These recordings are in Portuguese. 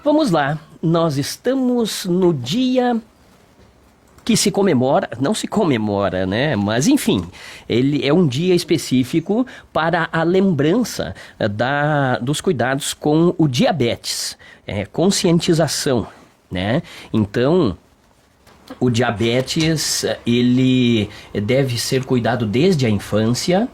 Vamos lá, nós estamos no dia que se comemora, não se comemora, né? Mas enfim, ele é um dia específico para a lembrança dos cuidados com o diabetes, conscientização, né? Então, o diabetes, ele deve ser cuidado desde a infância,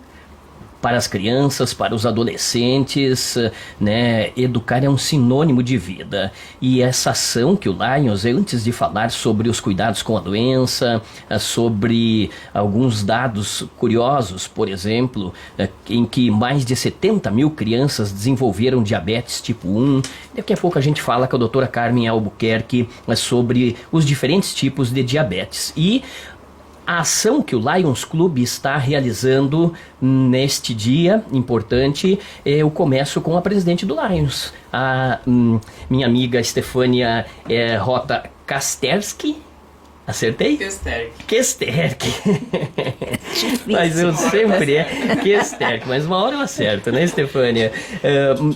para as crianças, para os adolescentes, né? Educar é um sinônimo de vida. E essa ação que o Lions, antes de falar sobre os cuidados com a doença, sobre alguns dados curiosos, por exemplo, em que mais de 70 mil crianças desenvolveram diabetes tipo 1. Daqui a pouco a gente fala com a doutora Carmen Albuquerque sobre os diferentes tipos de diabetes. E a ação que o Lions Club está realizando neste dia importante, eu começo com a presidente do Lions, a minha amiga Stefania Rota Kasterski. Acertei? Kesterk. Mas eu sempre Kesterk, mas uma hora eu acerto, né, Stefania?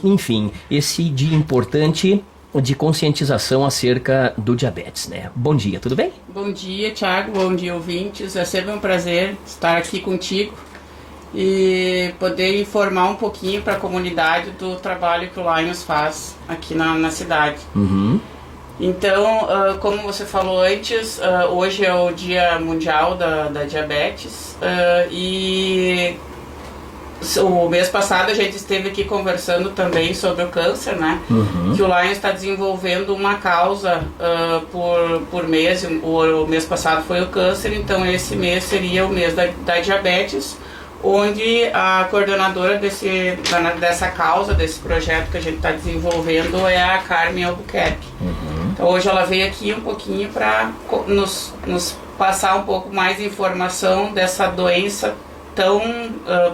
Enfim, esse dia importante de conscientização acerca do diabetes, né? Bom dia, tudo bem? Bom dia, Thiago, bom dia, ouvintes. É sempre um prazer estar aqui contigo e poder informar um pouquinho para a comunidade do trabalho que o Lions faz aqui na cidade. Uhum. Então, como você falou antes, hoje é o Dia Mundial da Diabetes e o mês passado a gente esteve aqui conversando também sobre o câncer, né? Uhum. Que o Lions está desenvolvendo uma causa por mês. O mês passado foi o câncer, então esse mês seria o mês da diabetes, onde a coordenadora dessa causa, desse projeto que a gente está desenvolvendo é a Carmen Albuquerque. Uhum. Então hoje ela veio aqui um pouquinho para nos passar um pouco mais de informação dessa doença tão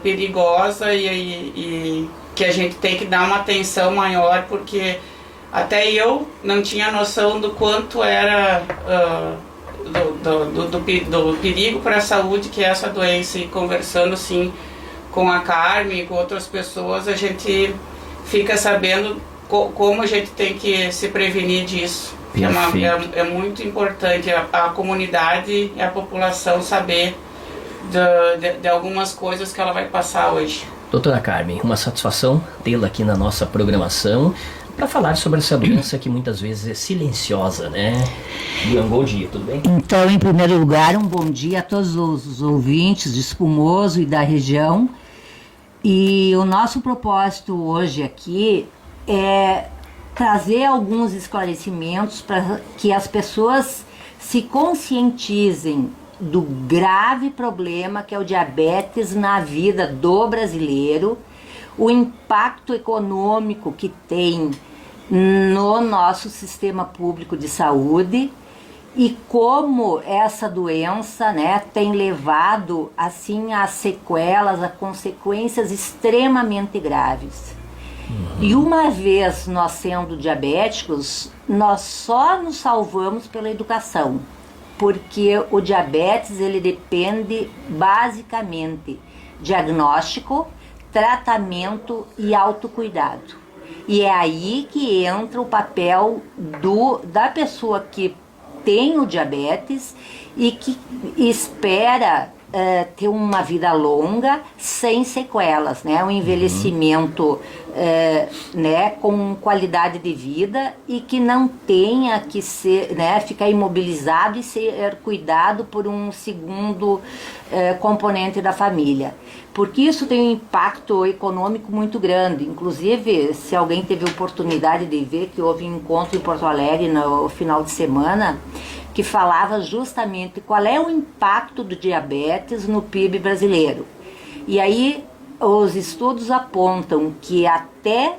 perigosa e que a gente tem que dar uma atenção maior, porque até eu não tinha noção do quanto era do perigo para a saúde que é essa doença. E conversando assim com a Carmen e com outras pessoas, a gente fica sabendo como a gente tem que se prevenir disso. É muito importante a comunidade e a população saber de algumas coisas que ela vai passar hoje. Doutora Carmen, uma satisfação tê-la aqui na nossa programação para falar sobre essa doença que muitas vezes é silenciosa, né? Bom dia, tudo bem? Então, em primeiro lugar, um bom dia a todos os ouvintes de Espumoso e da região. E o nosso propósito hoje aqui é trazer alguns esclarecimentos para que as pessoas se conscientizem do grave problema que é o diabetes na vida do brasileiro, o impacto econômico que tem no nosso sistema público de saúde e como essa doença, né, tem levado assim a sequelas, a consequências extremamente graves. Uhum. E uma vez nós sendo diabéticos, nós só nos salvamos pela educação. Porque o diabetes ele depende basicamente diagnóstico, tratamento e autocuidado. E é aí que entra o papel da pessoa que tem o diabetes e que espera ter uma vida longa sem sequelas, né? Um envelhecimento né, com qualidade de vida e que não tenha que ser, né, ficar imobilizado e ser cuidado por um segundo componente da família. Porque isso tem um impacto econômico muito grande. Inclusive, se alguém teve oportunidade de ver que houve um encontro em Porto Alegre no final de semana, que falava justamente qual é o impacto do diabetes no PIB brasileiro. E aí os estudos apontam que até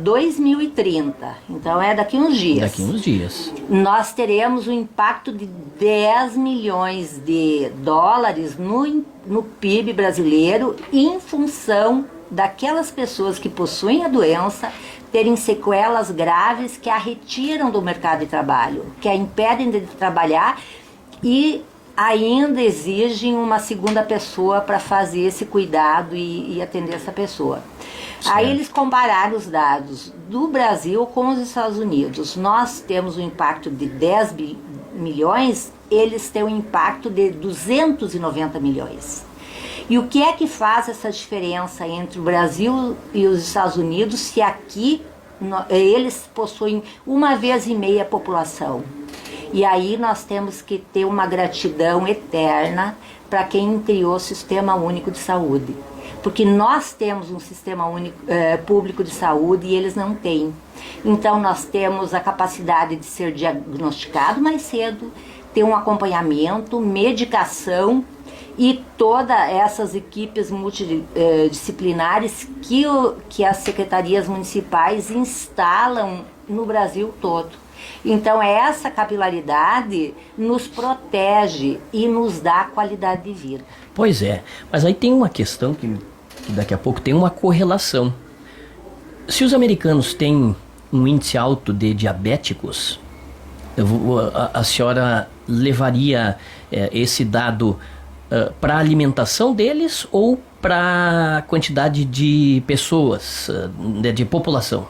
2030, então é daqui uns dias, nós teremos um impacto de 10 milhões de dólares no PIB brasileiro em função daquelas pessoas que possuem a doença terem sequelas graves que a retiram do mercado de trabalho, que a impedem de trabalhar e ainda exigem uma segunda pessoa para fazer esse cuidado e atender essa pessoa. Certo. Aí eles compararam os dados do Brasil com os Estados Unidos. Nós temos um impacto de 10 milhões, eles têm um impacto de 290 milhões. E o que é que faz essa diferença entre o Brasil e os Estados Unidos, se aqui eles possuem 1,5 vezes a população? E aí nós temos que ter uma gratidão eterna para quem criou o Sistema Único de Saúde. Porque nós temos um sistema único, público de saúde e eles não têm. Então nós temos a capacidade de ser diagnosticado mais cedo, ter um acompanhamento, medicação e todas essas equipes multidisciplinares que as secretarias municipais instalam no Brasil todo. Então essa capilaridade nos protege e nos dá qualidade de vida. Pois é, mas aí tem uma questão que daqui a pouco tem uma correlação. Se os americanos têm um índice alto de diabéticos, a senhora levaria esse dado para a alimentação deles ou para a quantidade de pessoas, de população?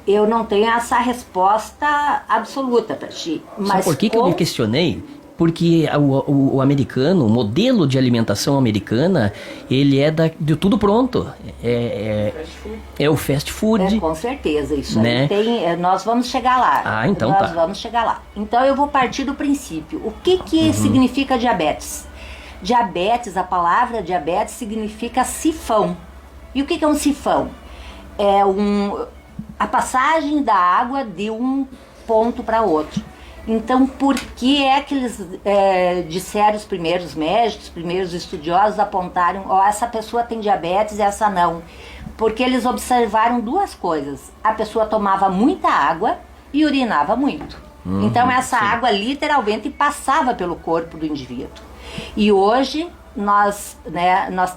Eu não tenho essa resposta absoluta para ti. Mas sabe por que eu me questionei? Porque o americano, o modelo de alimentação americana, ele é de tudo pronto. É o fast food. Com certeza, isso né? Aí tem, nós vamos chegar lá. Ah, então nós vamos chegar lá. Então eu vou partir do princípio. O que significa diabetes? Diabetes, a palavra diabetes significa sifão. E o que é um sifão? É a passagem da água de um ponto para outro. Então, por que é que eles disseram, os primeiros médicos, os primeiros estudiosos apontaram, essa pessoa tem diabetes e essa não? Porque eles observaram duas coisas. A pessoa tomava muita água e urinava muito. Então, essa água literalmente passava pelo corpo do indivíduo. E hoje nós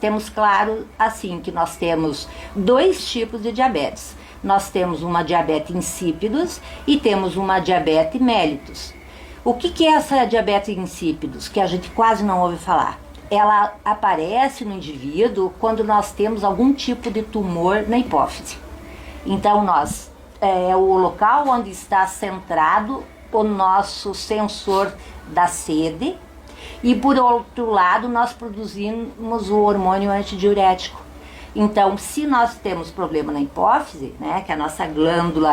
temos claro assim que nós temos dois tipos de diabetes. Nós temos uma diabetes insípidos e temos uma diabetes mellitus. O que é essa diabetes insípidos, que a gente quase não ouve falar? Ela aparece no indivíduo quando nós temos algum tipo de tumor na hipófise. Então é o local onde está centrado o nosso sensor da sede e por outro lado nós produzimos o hormônio antidiurético. Então, se nós temos problema na hipófise, né, que é a nossa glândula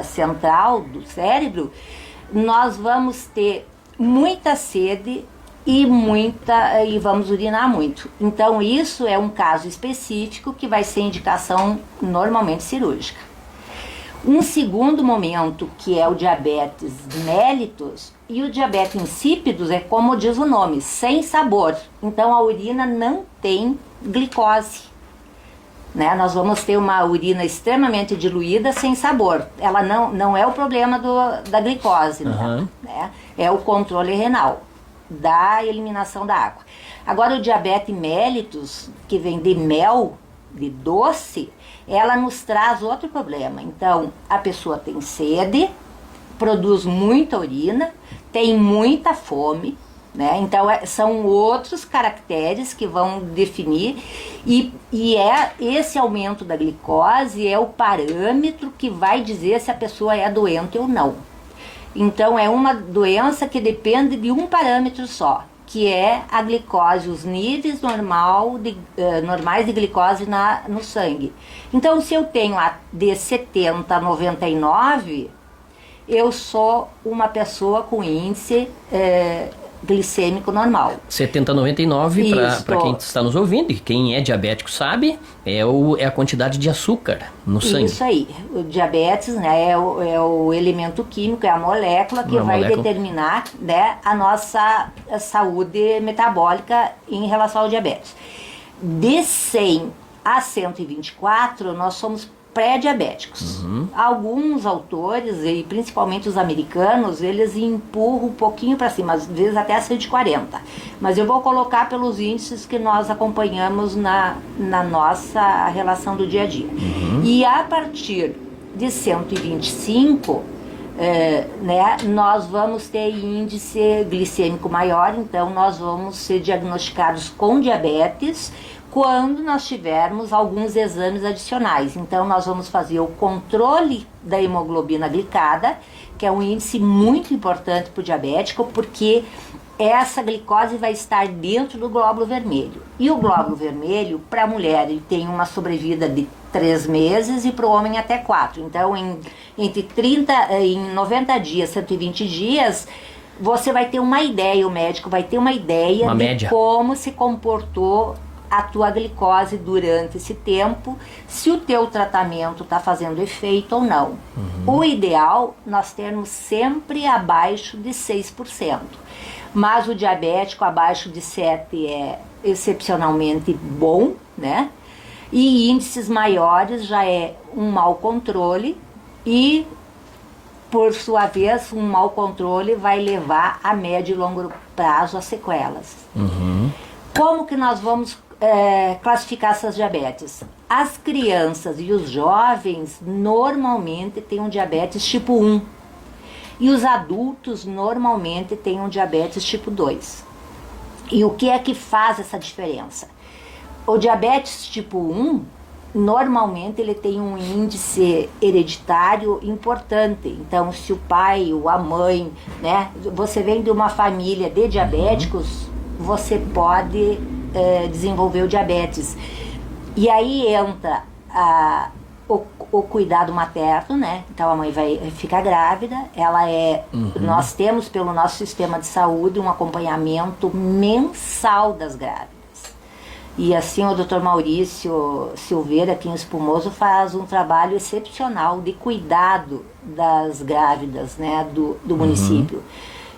central do cérebro, nós vamos ter muita sede e vamos urinar muito. Então, isso é um caso específico que vai ser indicação normalmente cirúrgica. Um segundo momento, que é o diabetes mellitus, e o diabetes insípidos é como diz o nome, sem sabor. Então, a urina não tem glicose. Né? Nós vamos ter uma urina extremamente diluída, sem sabor. Ela não é o problema da glicose, né? É o controle renal, da eliminação da água. Agora o diabetes mellitus, que vem de mel, de doce, ela nos traz outro problema. Então a pessoa tem sede, produz muita urina, tem muita fome, né? Então são outros caracteres que vão definir e esse aumento da glicose é o parâmetro que vai dizer se a pessoa é doente ou não. Então é uma doença que depende de um parâmetro só, que é a glicose, os níveis normais de glicose no sangue. Então se eu tenho de 70 a 99, eu sou uma pessoa com índice glicêmico normal. 70 a 99, para quem está nos ouvindo, e quem é diabético sabe, é a quantidade de açúcar no sangue. Isso aí. O diabetes, né, é o elemento químico, é a molécula que vai determinar, né, a nossa saúde metabólica em relação ao diabetes. De 100 a 124, nós somos pré-diabéticos. Alguns autores, e principalmente os americanos, eles empurram um pouquinho para cima, às vezes até 140. Mas eu vou colocar pelos índices que nós acompanhamos na nossa relação do dia a dia. E a partir de 125, né, nós vamos ter índice glicêmico maior, então nós vamos ser diagnosticados com diabetes quando nós tivermos alguns exames adicionais. Então nós vamos fazer o controle da hemoglobina glicada, que é um índice muito importante para o diabético, porque essa glicose vai estar dentro do glóbulo vermelho. E o glóbulo vermelho, para a mulher, ele tem uma sobrevida de 3 meses e para o homem até 4. Então, em 90 dias, 120 dias, você vai ter uma ideia, o médico vai ter uma ideia uma de média. como se comportou a tua glicose durante esse tempo, se o teu tratamento está fazendo efeito ou não. O ideal, nós termos sempre abaixo de 6%. Mas o diabético abaixo de 7 é excepcionalmente bom, né? E índices maiores já é um mau controle e, por sua vez, um mau controle vai levar a médio e longo prazo a sequelas. Como que nós vamos classificar essas diabetes? As crianças e os jovens normalmente têm um diabetes tipo 1 e os adultos normalmente têm um diabetes tipo 2. E o que é que faz essa diferença? O diabetes tipo 1, normalmente ele tem um índice hereditário importante. Então, se o pai ou a mãe, né, você vem de uma família de diabéticos, você pode desenvolver o diabetes. E aí entra o cuidado materno, né? Então a mãe vai ficar grávida, nós temos pelo nosso sistema de saúde um acompanhamento mensal das grávidas. E assim o Dr. Maurício Silveira, aqui em Espumoso, faz um trabalho excepcional de cuidado das grávidas, né, do município.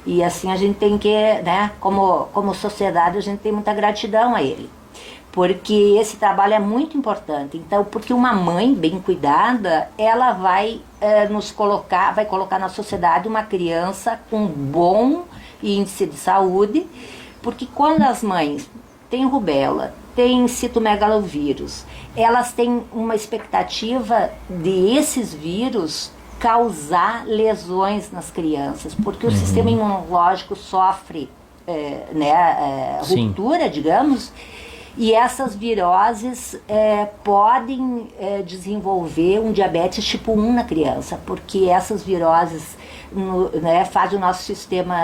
E assim a gente tem que, né, como sociedade, a gente tem muita gratidão a ele. Porque esse trabalho é muito importante. Então, porque uma mãe bem cuidada, ela vai vai colocar na sociedade uma criança com bom índice de saúde, porque quando as mães têm rubéola, têm citomegalovírus, elas têm uma expectativa de esses vírus causar lesões nas crianças, porque o sistema imunológico sofre ruptura, digamos, e essas viroses podem desenvolver um diabetes tipo 1 na criança, porque essas viroses fazem o nosso sistema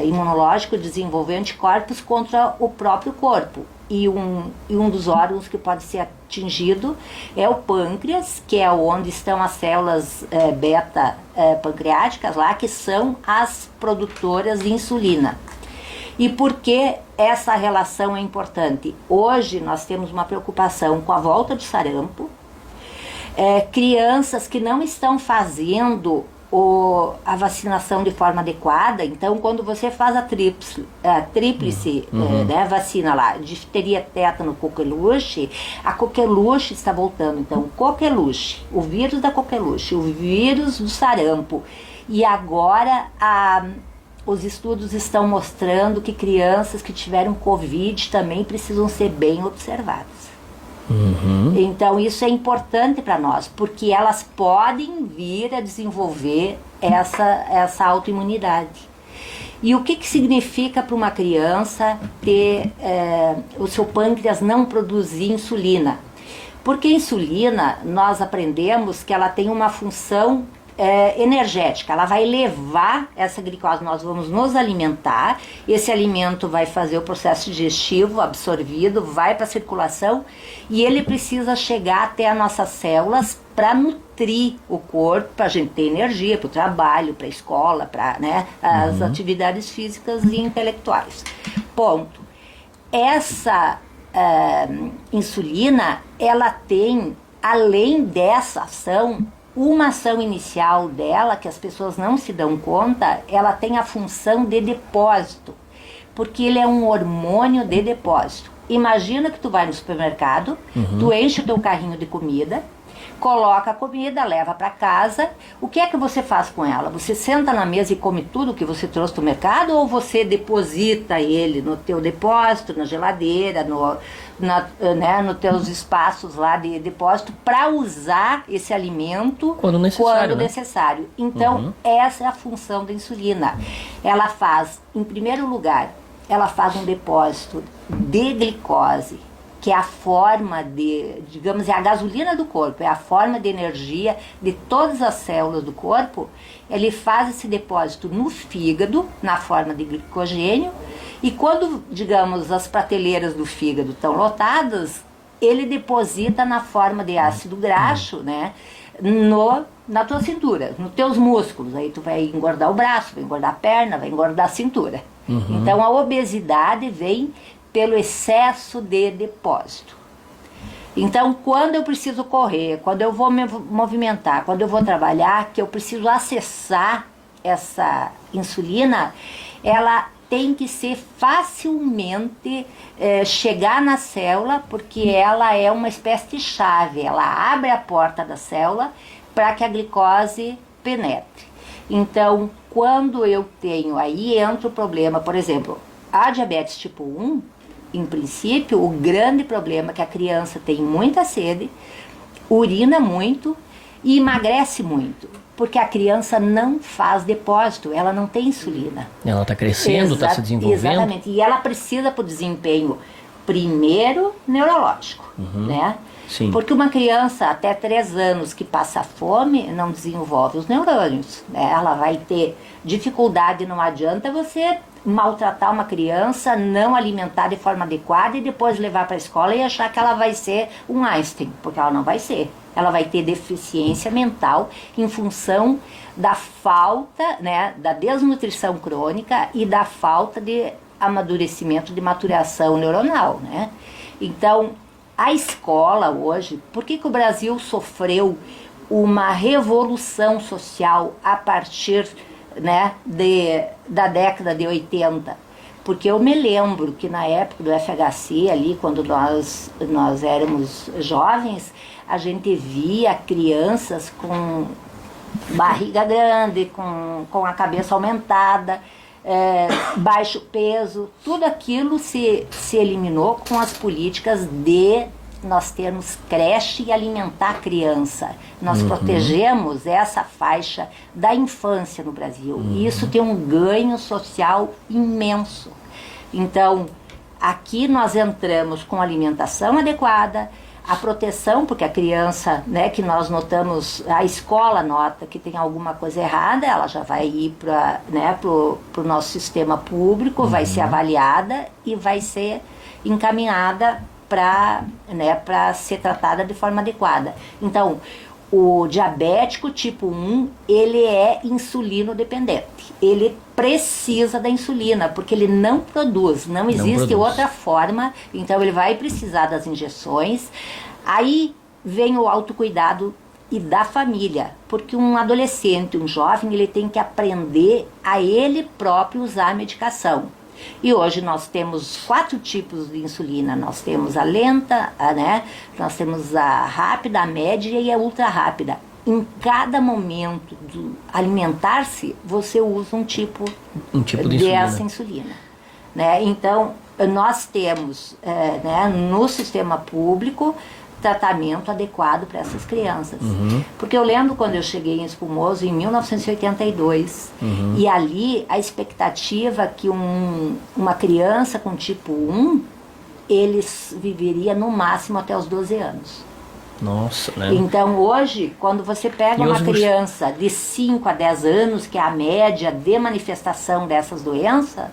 imunológico desenvolver anticorpos contra o próprio corpo. E um dos órgãos que pode ser atingido é o pâncreas, que é onde estão as células beta pancreáticas lá, que são as produtoras de insulina. E por que essa relação é importante? Hoje nós temos uma preocupação com a volta do sarampo, crianças que não estão fazendo a vacinação de forma adequada. Então, quando você faz a tríplice vacina lá, difteria, tétano, coqueluche, a coqueluche está voltando. Então, coqueluche, o vírus da coqueluche, o vírus do sarampo. E agora os estudos estão mostrando que crianças que tiveram Covid também precisam ser bem observadas. Então isso é importante para nós, porque elas podem vir a desenvolver essa autoimunidade. E o que significa para uma criança ter o seu pâncreas não produzir insulina? Porque a insulina, nós aprendemos que ela tem uma função energética, ela vai levar essa glicose, nós vamos nos alimentar, esse alimento vai fazer o processo digestivo absorvido, vai para a circulação e ele precisa chegar até as nossas células para nutrir o corpo, para a gente ter energia para o trabalho, para a escola, para as atividades físicas e intelectuais. Ponto. Essa insulina, ela tem, além dessa ação, uma ação inicial dela, que as pessoas não se dão conta, ela tem a função de depósito, porque ele é um hormônio de depósito. Imagina que tu vai no supermercado, tu enche o teu carrinho de comida, coloca a comida, leva para casa. O que é que você faz com ela? Você senta na mesa e come tudo que você trouxe do mercado, ou você deposita ele no teu depósito, na geladeira, nos teus espaços lá de depósito, para usar esse alimento quando necessário, né? necessário. Então, essa é a função da insulina. Ela faz, em primeiro lugar, ela faz um depósito de glicose, que é a forma de, digamos, é a gasolina do corpo, é a forma de energia de todas as células do corpo. Ele faz esse depósito no fígado, na forma de glicogênio, e quando, digamos, as prateleiras do fígado estão lotadas, ele deposita na forma de ácido graxo, né, na tua cintura, nos teus músculos. Aí tu vai engordar o braço, vai engordar a perna, vai engordar a cintura. Então a obesidade vem pelo excesso de depósito. Então, quando eu preciso correr, quando eu vou me movimentar, quando eu vou trabalhar, que eu preciso acessar essa insulina, ela tem que ser facilmente chegar na célula, porque ela é uma espécie de chave, ela abre a porta da célula para que a glicose penetre. Então, quando eu tenho, aí entra o problema, por exemplo, a diabetes tipo 1, em princípio, o grande problema é que a criança tem muita sede, urina muito e emagrece muito, porque a criança não faz depósito, ela não tem insulina. Ela está crescendo, está se desenvolvendo. Exatamente, e ela precisa para o desempenho, primeiro, neurológico, né? Sim. Porque uma criança até 3 anos que passa fome não desenvolve os neurônios, né? Ela vai ter dificuldade, não adianta você maltratar uma criança, não alimentar de forma adequada e depois levar para a escola e achar que ela vai ser um Einstein, porque ela não vai ser. Ela vai ter deficiência mental em função da falta, né, da desnutrição crônica e da falta de amadurecimento, de maturação neuronal, né? Então, a escola hoje, por que o Brasil sofreu uma revolução social a partir, né, da década de 80? Porque eu me lembro que na época do FHC, ali, quando nós éramos jovens, a gente via crianças com barriga grande, com a cabeça aumentada, baixo peso, tudo aquilo se eliminou com as políticas de nós termos creche e alimentar a criança. Nós protegemos essa faixa da infância no Brasil. E isso tem um ganho social imenso. Então, aqui nós entramos com alimentação adequada, a proteção, porque a criança, né, que nós notamos, a escola nota que tem alguma coisa errada, ela já vai ir para, né, pro nosso sistema público, vai ser avaliada e vai ser encaminhada para, né, para ser tratada de forma adequada. Então, o diabético tipo 1, ele é insulino dependente. Ele precisa da insulina, porque ele não produz, não existe outra forma, então ele vai precisar das injeções. Aí vem o autocuidado e da família, porque um adolescente, um jovem, ele tem que aprender a ele próprio usar a medicação. E hoje nós temos 4 tipos de insulina. Nós temos a lenta, né? Nós temos a rápida, a média e a ultra rápida. Em cada momento de alimentar-se, você usa um tipo de dessa insulina. Né? Então, nós temos né, no sistema público tratamento adequado para essas crianças. Porque eu lembro quando eu cheguei em Espumoso em 1982, e ali a expectativa que uma criança com tipo 1, eles viveria no máximo até os 12 anos. Nossa, né? Então hoje, quando você pega uma criança de 5 a 10 anos, que é a média de manifestação dessas doenças,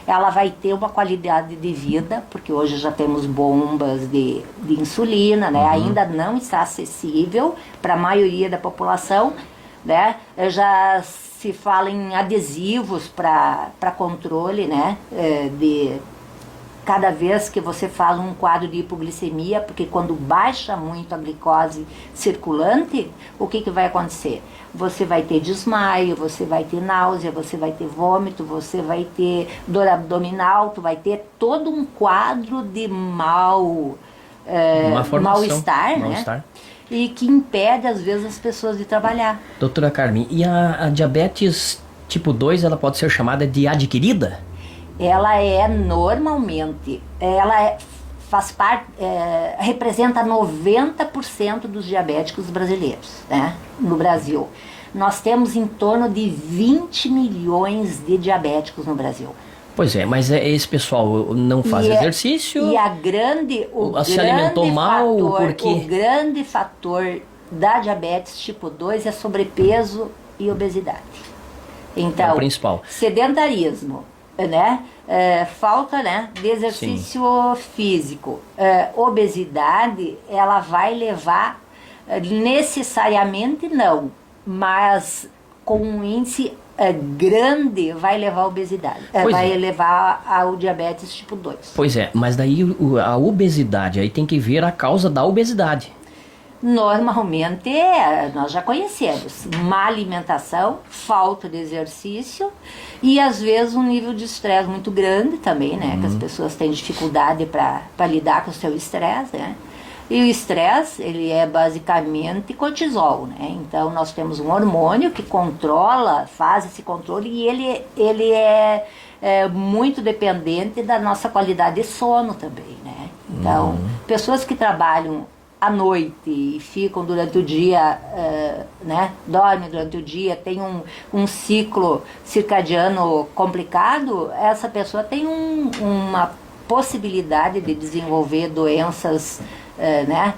ela vai ter uma qualidade de vida, porque hoje já temos bombas de insulina, né? Ainda não está acessível para a maioria da população, né? Já se fala em adesivos para controle, né? Cada vez que você faz um quadro de hipoglicemia, porque quando baixa muito a glicose circulante, o que vai acontecer? Você vai ter desmaio, você vai ter náusea, você vai ter vômito, você vai ter dor abdominal, tu vai ter todo um quadro de mal-estar, né? e que impede, às vezes, as pessoas de trabalhar. Doutora Carmen, e a diabetes tipo 2, ela pode ser chamada de adquirida? Ela é normalmente, faz parte, representa 90% dos diabéticos brasileiros, né, no Brasil. Nós temos em torno de 20 milhões de diabéticos no Brasil. Pois é, mas esse pessoal não faz exercício? E se alimentou mal, porque... O grande fator da diabetes tipo 2 é sobrepeso e obesidade. Então, é o principal. Sedentarismo, né? Falta, né, de exercício físico. Obesidade, ela vai levar, necessariamente não, mas com um índice grande vai levar à obesidade, vai levar ao diabetes tipo 2. Pois é, mas daí a obesidade, aí tem que ver a causa da obesidade. Normalmente, nós já conhecemos, má alimentação, falta de exercício e às vezes um nível de estresse muito grande também, né? Que as pessoas têm dificuldade para lidar com o seu estresse, né? E o estresse, ele é basicamente cortisol, né? Então nós temos um hormônio que faz esse controle e ele é muito dependente da nossa qualidade de sono também, né? Então, pessoas que trabalham à noite e ficam durante o dia, né, dormem durante o dia, tem um ciclo circadiano complicado, essa pessoa tem uma possibilidade de desenvolver doenças, né,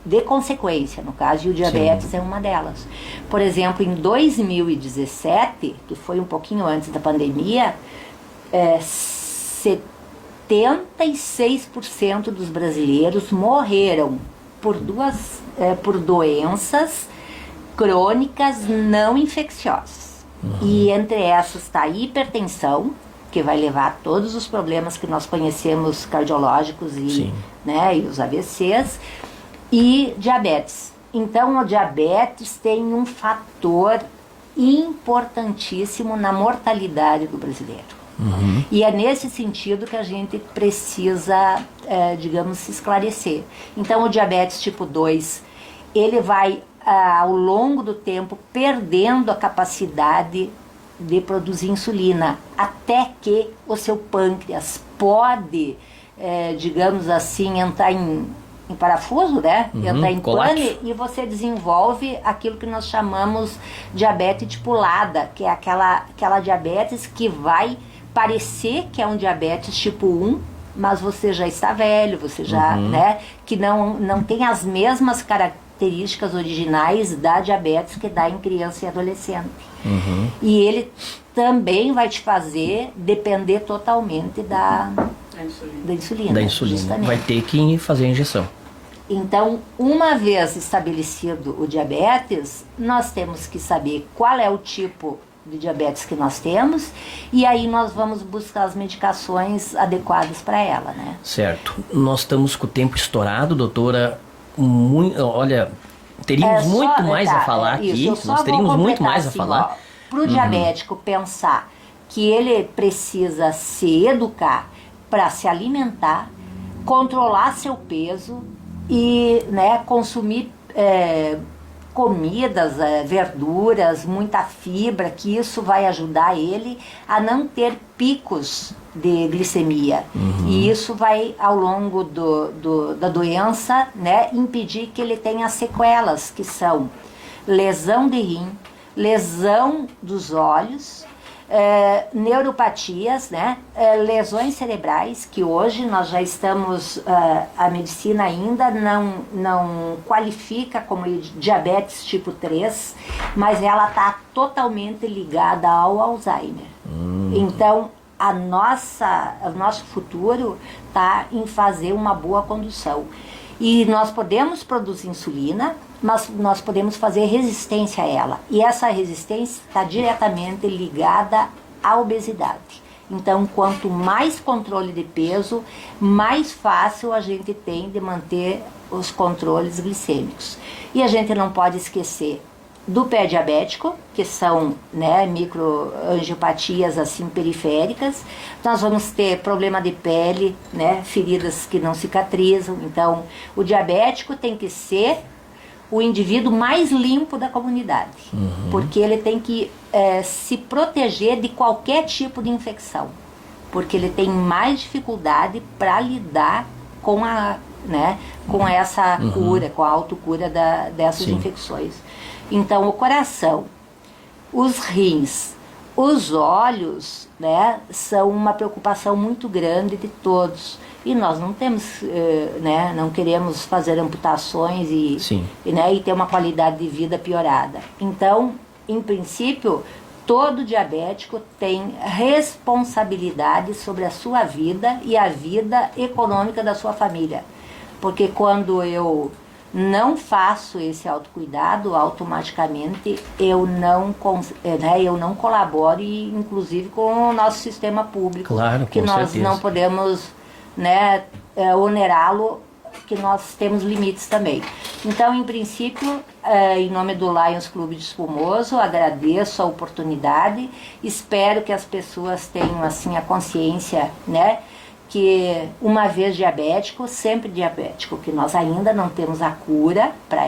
de consequência, no caso, e o diabetes é uma delas. Por exemplo, em 2017, que foi um pouquinho antes da pandemia, 76% dos brasileiros morreram por doenças crônicas não infecciosas. E entre essas está a hipertensão, que vai levar a todos os problemas que nós conhecemos cardiológicos e os AVCs, e diabetes. Então, o diabetes tem um fator importantíssimo na mortalidade do brasileiro. E é nesse sentido que a gente precisa, digamos, se esclarecer. Então, o diabetes tipo 2, ele vai, ao longo do tempo, perdendo a capacidade de produzir insulina, até que o seu pâncreas pode, digamos assim, entrar em parafuso, né? Entrar em pane, e você desenvolve aquilo que nós chamamos diabetes tipulada, que é aquela diabetes que vai parecer que é um diabetes tipo 1, mas você já está velho, você já, né, que não tem as mesmas características originais da diabetes que dá em criança e adolescente. E ele também vai te fazer depender totalmente da insulina. Da insulina. Justamente. Vai ter que fazer a injeção. Então, uma vez estabelecido o diabetes, nós temos que saber qual é o tipo de diabetes que nós temos, e aí nós vamos buscar as medicações adequadas para ela, né? Certo. Nós estamos com o tempo estourado, doutora. Olha, teríamos muito mais a falar aqui. Nós teríamos muito mais a falar. Para o diabético pensar que ele precisa se educar para se alimentar, controlar seu peso e, né, consumir comidas, verduras, muita fibra, que isso vai ajudar ele a não ter picos de glicemia. E isso vai, ao longo da doença, né, impedir que ele tenha sequelas, que são lesão de rim, lesão dos olhos, neuropatias, né, lesões cerebrais, que hoje nós já estamos, a medicina ainda não qualifica como diabetes tipo 3, mas ela está totalmente ligada ao Alzheimer. Então, o nosso futuro está em fazer uma boa condução. E nós podemos produzir insulina, mas nós podemos fazer resistência a ela. E essa resistência está diretamente ligada à obesidade. Então, quanto mais controle de peso, mais fácil a gente tem de manter os controles glicêmicos. E a gente não pode esquecer do pé diabético, que são, né, microangiopatias assim periféricas. Nós vamos ter problema de pele, né, feridas que não cicatrizam. Então, o diabético tem que ser o indivíduo mais limpo da comunidade, porque ele tem que se proteger de qualquer tipo de infecção, porque ele tem mais dificuldade para lidar com a, né, com essa cura, com a autocura dessas infecções. Então, o coração, os rins, os olhos, né, são uma preocupação muito grande de todos. E nós não temos, né, não queremos fazer amputações né, e ter uma qualidade de vida piorada. Então, em princípio, todo diabético tem responsabilidade sobre a sua vida e a vida econômica da sua família. Porque quando eu não faço esse autocuidado, automaticamente eu não colaboro, inclusive com o nosso sistema público, claro, que nós certeza. não podemos, né, onerá-lo, que nós temos limites também. Então, em princípio, em nome do Lions Clube de Espumoso, agradeço a oportunidade, espero que as pessoas tenham assim a consciência, né, que uma vez diabético, sempre diabético, que nós ainda não temos a cura para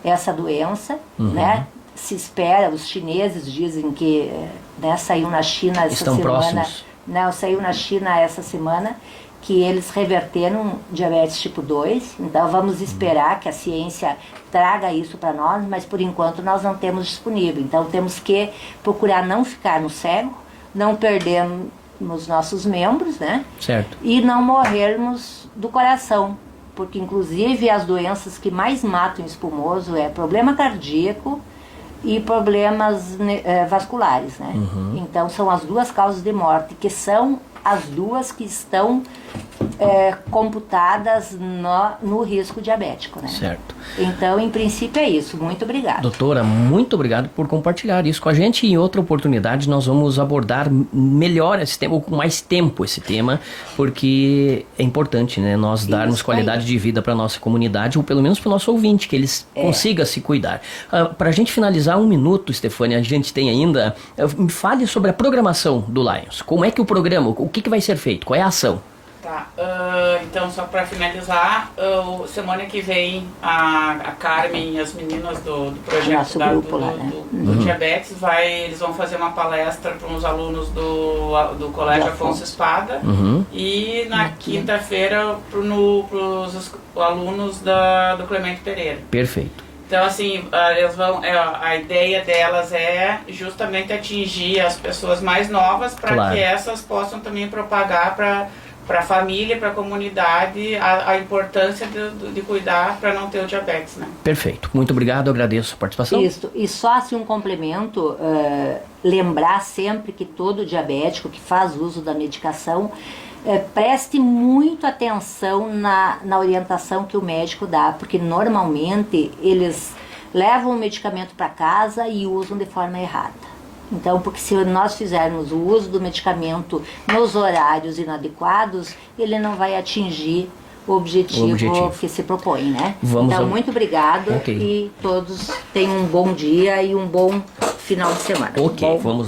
essa doença, né? Se espera, os chineses dizem que, né, saiu na China essa Estão semana, próximos. né, saiu na China essa semana que eles reverteram diabetes tipo 2, então vamos esperar que a ciência traga isso para nós, mas por enquanto nós não temos disponível, então temos que procurar não ficar no cego, não perdermos nos nossos membros, né? Certo. E não morrermos do coração, porque inclusive as doenças que mais matam espumoso é problema cardíaco e problemas vasculares, né? Então são as duas causas de morte, que são as duas que estão computadas no risco diabético, né? Certo. Então, em princípio é isso. Muito obrigada. Doutora, muito obrigado por compartilhar isso com a gente. Em outra oportunidade nós vamos abordar melhor esse tema, ou com mais tempo esse tema, porque é importante, né, nós darmos qualidade de vida para a nossa comunidade, ou pelo menos para o nosso ouvinte, que eles consigam se cuidar. Para a gente finalizar, 1 minuto, Stefânia, a gente tem ainda, me fale sobre a programação do Lions. Como é que o programa, o que vai ser feito? Qual é a ação? Tá, então só para finalizar, semana que vem a Carmen e as meninas do projeto do diabetes, eles vão fazer uma palestra para uns alunos do Colégio Afonso Espada, e na quinta-feira para os alunos do Clemente Pereira. Perfeito. Então, assim, eles vão, a ideia delas é justamente atingir as pessoas mais novas, para que essas possam também propagar para a família, para a comunidade, a importância de cuidar para não ter o diabetes, né? Perfeito. Muito obrigado, agradeço a participação. Isso. E só assim um complemento, lembrar sempre que todo diabético que faz uso da medicação, preste muito atenção na orientação que o médico dá, porque normalmente eles levam o medicamento para casa e usam de forma errada. Então, porque se nós fizermos o uso do medicamento nos horários inadequados, ele não vai atingir o objetivo que se propõe, né? Então, muito obrigado e todos tenham um bom dia e um bom final de semana. Ok, vamos